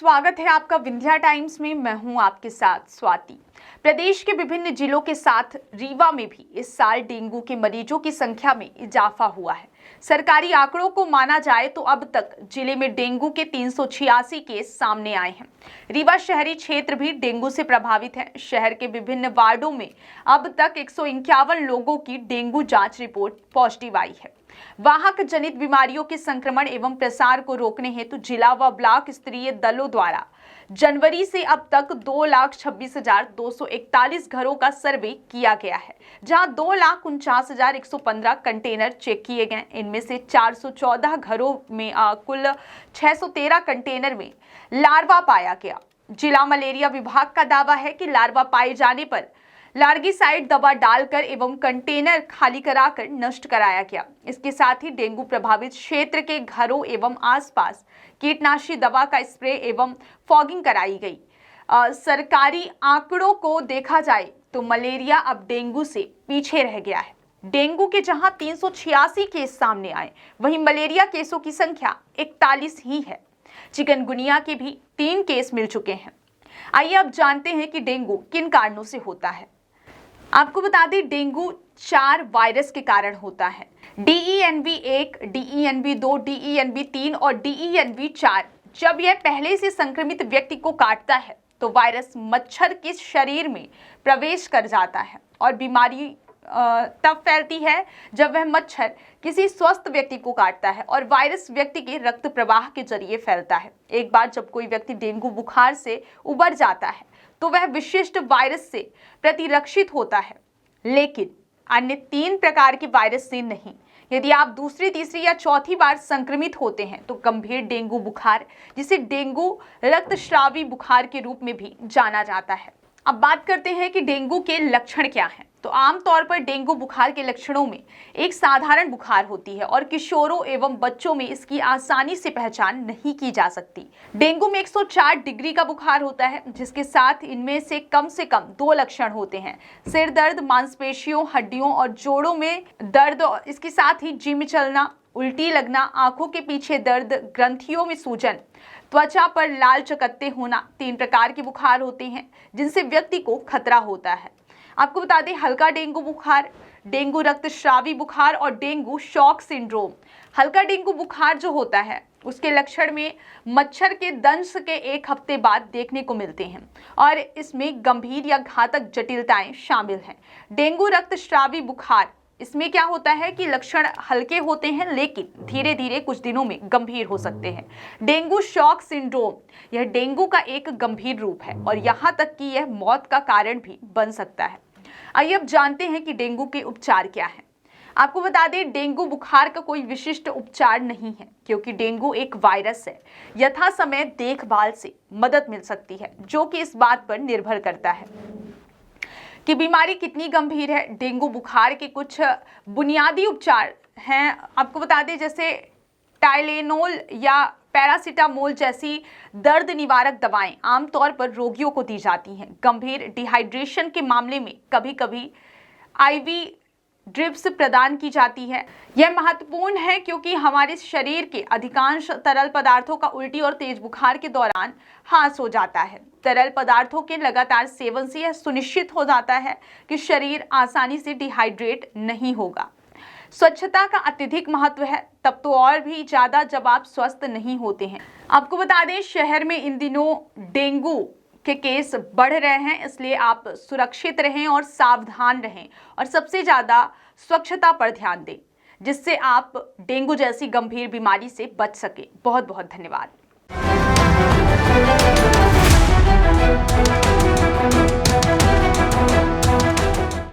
स्वागत है आपका विंध्या टाइम्स में। मैं हूं आपके साथ स्वाति। प्रदेश के विभिन्न जिलों के साथ रीवा में भी इस साल डेंगू के मरीजों की संख्या में इजाफा हुआ है। सरकारी आंकड़ों को माना जाए तो अब तक जिले में डेंगू के 386 केस सामने आए हैं। रीवा शहरी क्षेत्र भी डेंगू से प्रभावित है। शहर के विभिन्न वार्डों में अब तक 151 लोगों की डेंगू जांच रिपोर्ट पॉजिटिव आई है। वाहक जनित बीमारियों के संक्रमण एवं प्रसार को रोकने हेतु जिला व ब्लॉक स्तरीय दलों द्वारा जनवरी से अब तक 2,26,241 घरों का सर्वे किया गया है, जहां 2,49,115 कंटेनर चेक किए गए। इनमें से 414 घरों में कुल 613 कंटेनर में लार्वा पाया गया। जिला मलेरिया विभाग का दावा है कि लार्वा पाए जाने पर लार्गिसाइड दवा डालकर एवं कंटेनर खाली कराकर नष्ट कराया गया। इसके साथ ही डेंगू प्रभावित क्षेत्र के घरों एवं आसपास कीटनाशी दवा का स्प्रे एवं फॉगिंग कराई गई। सरकारी आंकड़ों को देखा जाए तो मलेरिया अब डेंगू से पीछे रह गया है। डेंगू के जहां 386 केस सामने आए, वहीं मलेरिया केसों की संख्या 41 ही है। चिकनगुनिया के भी 3 केस मिल चुके हैं। आइए अब जानते हैं कि डेंगू किन कारणों से होता है। आपको बता दें, डेंगू 4 वायरस के कारण होता है। DENV1, DENV2, DENV3 और DENV4। जब यह पहले से संक्रमित व्यक्ति को काटता है तो वायरस मच्छर के शरीर में प्रवेश कर जाता है और बीमारी तब फैलती है जब वह मच्छर किसी स्वस्थ व्यक्ति को काटता है और वायरस व्यक्ति के रक्त प्रवाह के जरिए फैलता है। एक बार जब कोई व्यक्ति डेंगू बुखार से उबर जाता है तो वह विशिष्ट वायरस से प्रतिरक्षित होता है, लेकिन अन्य 3 प्रकार के वायरस से नहीं। यदि आप दूसरी, तीसरी या चौथी बार संक्रमित होते हैं तो गंभीर डेंगू बुखार, जिसे डेंगू रक्तस्रावी बुखार के रूप में भी जाना जाता है। अब बात करते हैं कि डेंगू के लक्षण क्या हैं। तो आमतौर पर डेंगू बुखार के लक्षणों में एक साधारण बुखार होती है और किशोरों एवं बच्चों में इसकी आसानी से पहचान नहीं की जा सकती। डेंगू में 104 डिग्री का बुखार होता है, जिसके साथ इनमें से कम 2 लक्षण होते हैं: सिर दर्द, मांसपेशियों, हड्डियों और जोड़ों में दर्द, और इसके साथ ही जी में चलना, उल्टी लगना, आंखों के पीछे दर्द, ग्रंथियों में सूजन, त्वचा पर लाल चकत्ते होना। 3 प्रकार के बुखार होते हैं जिनसे व्यक्ति को खतरा होता है। आपको बता दें, हल्का डेंगू बुखार, डेंगू रक्तस्रावी बुखार और डेंगू शॉक सिंड्रोम। हल्का डेंगू बुखार जो होता है उसके लक्षण में मच्छर के दंश के 1 हफ्ते बाद देखने को मिलते हैं और इसमें गंभीर या घातक जटिलताएं शामिल हैं। डेंगू रक्तस्रावी बुखार, इसमें क्या होता है कि लक्षण हल्के होते हैं लेकिन धीरे धीरे कुछ दिनों में गंभीर हो सकते हैं। डेंगू शॉक सिंड्रोम, यह डेंगू का एक गंभीर रूप है और यहाँ तक कि यह मौत का कारण भी बन सकता है। आइए अब जानते हैं कि डेंगू के उपचार क्या हैं। आपको बता दें, डेंगू बुखार का कोई विशिष्ट उपचार नहीं है, क्योंकि डेंगू एक वायरस है। यथा समय देखभाल से मदद मिल सकती है, जो कि इस बात पर निर्भर करता है कि बीमारी कितनी गंभीर है। डेंगू बुखार के कुछ बुनियादी उपचार हैं। आपको बता दें, जैसे टाइलेनोल या पैरासीटामोल जैसी दर्द निवारक दवाएं आमतौर पर रोगियों को दी जाती हैं। गंभीर डिहाइड्रेशन के मामले में कभी कभी IV ड्रिप्स प्रदान की जाती है। यह महत्वपूर्ण है क्योंकि हमारे शरीर के अधिकांश तरल पदार्थों का उल्टी और तेज बुखार के दौरान ह्रास हो जाता है। तरल पदार्थों के लगातार सेवन से यह सुनिश्चित हो जाता है कि शरीर आसानी से डिहाइड्रेट नहीं होगा। स्वच्छता का अत्यधिक महत्व है, तब तो और भी ज्यादा जब आप स्वस्थ नहीं होते हैं। आपको बता दें, शहर में इन दिनों डेंगू के केस बढ़ रहे हैं, इसलिए आप सुरक्षित रहें और सावधान रहें और सबसे ज्यादा स्वच्छता पर ध्यान दें, जिससे आप डेंगू जैसी गंभीर बीमारी से बच सके। बहुत बहुत धन्यवाद।